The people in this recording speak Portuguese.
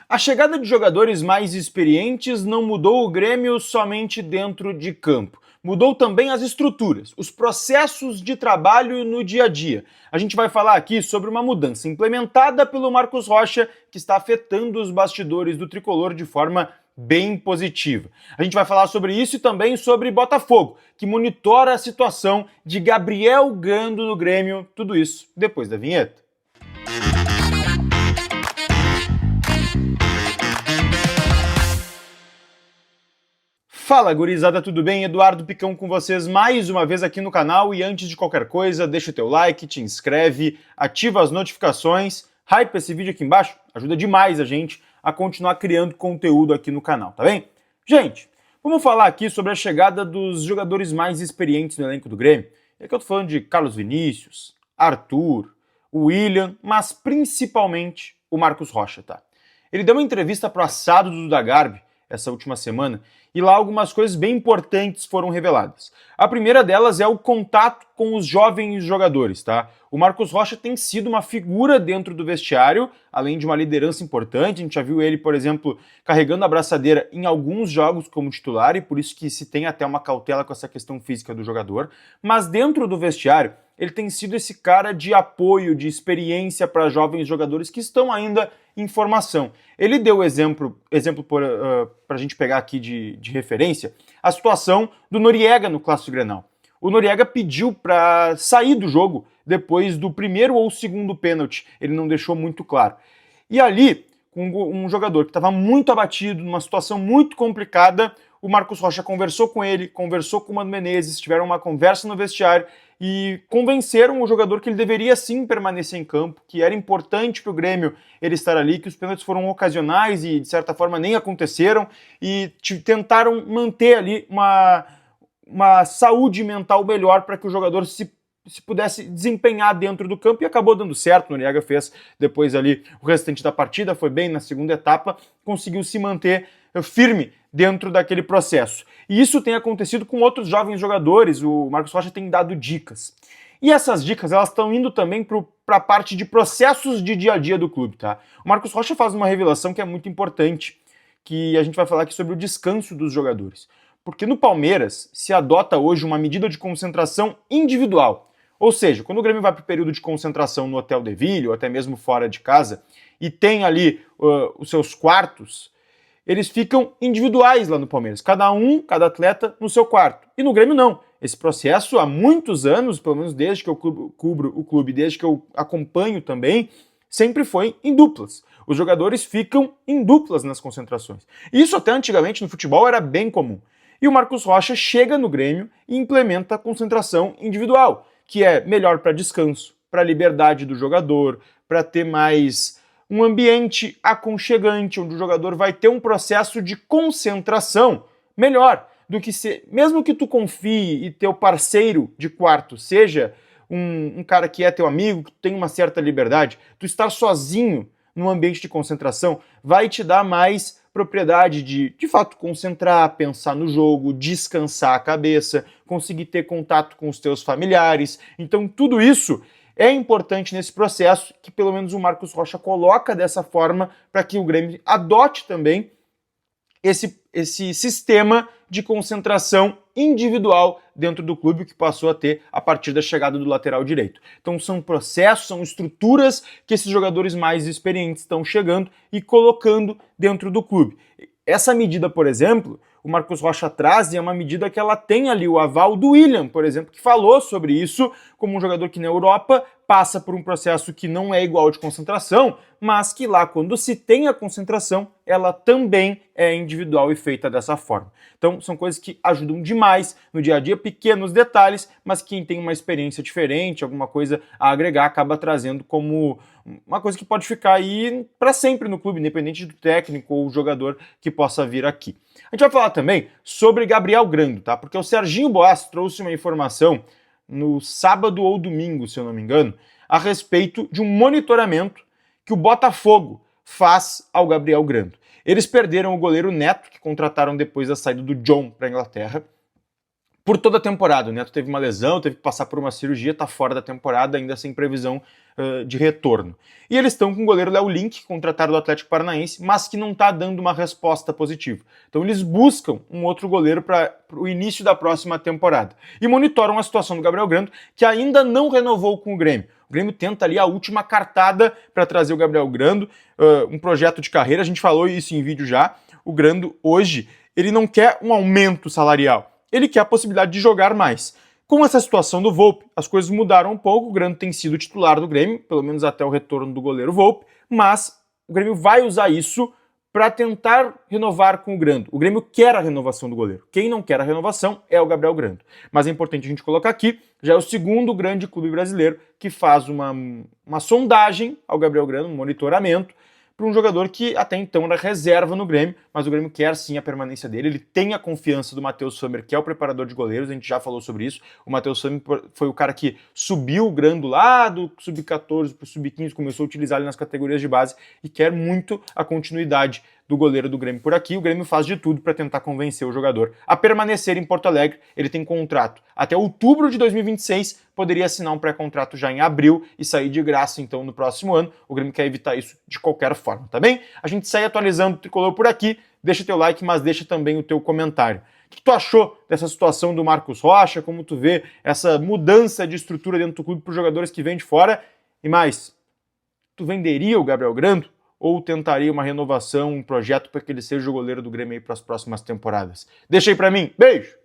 A chegada de jogadores mais experientes não mudou o Grêmio somente dentro de campo. Mudou também as estruturas, os processos de trabalho no dia a dia. A gente vai falar aqui sobre uma mudança implementada pelo Marcos Rocha que está afetando os bastidores do tricolor de forma bem positiva. A gente vai falar sobre isso e também sobre Botafogo, que monitora a situação de Gabriel Grando no Grêmio. Tudo isso depois da vinheta. Fala gurizada, tudo bem? Eduardo Picão com vocês mais uma vez aqui no canal e antes de qualquer coisa, deixa o teu like, te inscreve, ativa as notificações, hype esse vídeo aqui embaixo, ajuda demais a gente a continuar criando conteúdo aqui no canal, tá bem? Gente, vamos falar aqui sobre a chegada dos jogadores mais experientes no elenco do Grêmio. É que eu tô falando de Carlos Vinícius, Arthur, William, mas principalmente o Marcos Rocha, tá? Ele deu uma entrevista pro Assado do Duda Garbi essa última semana, e lá algumas coisas bem importantes foram reveladas. A primeira delas é o contato com os jovens jogadores, tá? O Marcos Rocha tem sido uma figura dentro do vestiário, além de uma liderança importante. A gente já viu ele, por exemplo, carregando a braçadeira em alguns jogos como titular, e por isso que se tem até uma cautela com essa questão física do jogador. Mas dentro do vestiário, ele tem sido esse cara de apoio, de experiência para jovens jogadores que estão ainda em formação. Ele deu exemplo para a gente pegar aqui de referência, a situação do Noriega no Clássico Grenal. O Noriega pediu para sair do jogo depois do primeiro ou segundo pênalti, ele não deixou muito claro. E ali, com um jogador que estava muito abatido, numa situação muito complicada, o Marcos Rocha conversou com ele, conversou com o Mano Menezes, tiveram uma conversa no vestiário e convenceram o jogador que ele deveria sim permanecer em campo, que era importante para o Grêmio ele estar ali, que os pênaltis foram ocasionais e de certa forma nem aconteceram e tentaram manter ali uma saúde mental melhor para que o jogador se pudesse desempenhar dentro do campo e acabou dando certo. O Noriega fez depois ali o restante da partida, foi bem na segunda etapa, conseguiu se manter firme dentro daquele processo. E isso tem acontecido com outros jovens jogadores, o Marcos Rocha tem dado dicas. E essas dicas, elas estão indo também para a parte de processos de dia a dia do clube, tá? O Marcos Rocha faz uma revelação que é muito importante, que a gente vai falar aqui sobre o descanso dos jogadores. Porque no Palmeiras se adota hoje uma medida de concentração individual. Ou seja, quando o Grêmio vai para o período de concentração no Hotel de Ville, ou até mesmo fora de casa, e tem ali os seus quartos, eles ficam individuais lá no Palmeiras. Cada atleta no seu quarto. E no Grêmio não. Esse processo há muitos anos, pelo menos desde que eu cubro o clube, desde que eu acompanho também, sempre foi em duplas. Os jogadores ficam em duplas nas concentrações. Isso até antigamente no futebol era bem comum. E o Marcos Rocha chega no Grêmio e implementa a concentração individual, que é melhor para descanso, para a liberdade do jogador, para ter mais um ambiente aconchegante, onde o jogador vai ter um processo de concentração melhor do que mesmo que tu confie e teu parceiro de quarto seja um cara que é teu amigo, que tem uma certa liberdade, tu estar sozinho num ambiente de concentração vai te dar mais propriedade de fato concentrar, pensar no jogo, descansar a cabeça, conseguir ter contato com os teus familiares. Então tudo isso é importante nesse processo que pelo menos o Marcos Rocha coloca dessa forma para que o Grêmio adote também esse sistema de concentração individual dentro do clube que passou a ter a partir da chegada do lateral direito. Então são processos, são estruturas que esses jogadores mais experientes estão chegando e colocando dentro do clube. Essa medida, por exemplo, o Marcos Rocha traz e é uma medida que ela tem ali o aval do William, por exemplo, que falou sobre isso como um jogador que na Europa passa por um processo que não é igual de concentração, mas que lá quando se tem a concentração, ela também é individual e feita dessa forma. Então são coisas que ajudam demais no dia a dia, pequenos detalhes, mas quem tem uma experiência diferente, alguma coisa a agregar, acaba trazendo como uma coisa que pode ficar aí para sempre no clube, independente do técnico ou jogador que possa vir aqui. A gente vai falar também sobre Gabriel Grando, tá? Porque o Serginho Boas trouxe uma informação no sábado ou domingo, se eu não me engano, a respeito de um monitoramento que o Botafogo faz ao Gabriel Grando. Eles perderam o goleiro Neto, que contrataram depois da saída do John para a Inglaterra, por toda a temporada. O Neto teve uma lesão, teve que passar por uma cirurgia, tá fora da temporada, ainda sem previsão de retorno. E eles estão com o goleiro Léo Link, contratado do Atlético Paranaense, mas que não tá dando uma resposta positiva. Então eles buscam um outro goleiro para o início da próxima temporada. E monitoram a situação do Gabriel Grando, que ainda não renovou com o Grêmio. O Grêmio tenta ali a última cartada para trazer o Gabriel Grando, um projeto de carreira, a gente falou isso em vídeo já. O Grando hoje, ele não quer um aumento salarial, ele quer a possibilidade de jogar mais. Com essa situação do Volpi, as coisas mudaram um pouco, o Grando tem sido titular do Grêmio, pelo menos até o retorno do goleiro Volpi, mas o Grêmio vai usar isso para tentar renovar com o Grando. O Grêmio quer a renovação do goleiro. Quem não quer a renovação é o Gabriel Grando. Mas é importante a gente colocar aqui, já é o segundo grande clube brasileiro que faz uma sondagem ao Gabriel Grando, um monitoramento, para um jogador que até então era reserva no Grêmio, mas o Grêmio quer sim a permanência dele, ele tem a confiança do Matheus Sommer, que é o preparador de goleiros, a gente já falou sobre isso. O Matheus Sommer foi o cara que subiu o Grando lá do sub-14 para o sub-15, começou a utilizar ele nas categorias de base e quer muito a continuidade do goleiro do Grêmio por aqui. O Grêmio faz de tudo para tentar convencer o jogador a permanecer em Porto Alegre. Ele tem contrato até outubro de 2026, poderia assinar um pré-contrato já em abril e sair de graça então no próximo ano. O Grêmio quer evitar isso de qualquer forma, tá bem? A gente segue atualizando o Tricolor por aqui, deixa teu like, mas deixa também o teu comentário. O que tu achou dessa situação do Marcos Rocha? Como tu vê essa mudança de estrutura dentro do clube para os jogadores que vêm de fora? E mais, tu venderia o Gabriel Grando? Ou tentaria uma renovação, um projeto para que ele seja o goleiro do Grêmio aí para as próximas temporadas? Deixa aí para mim. Beijo!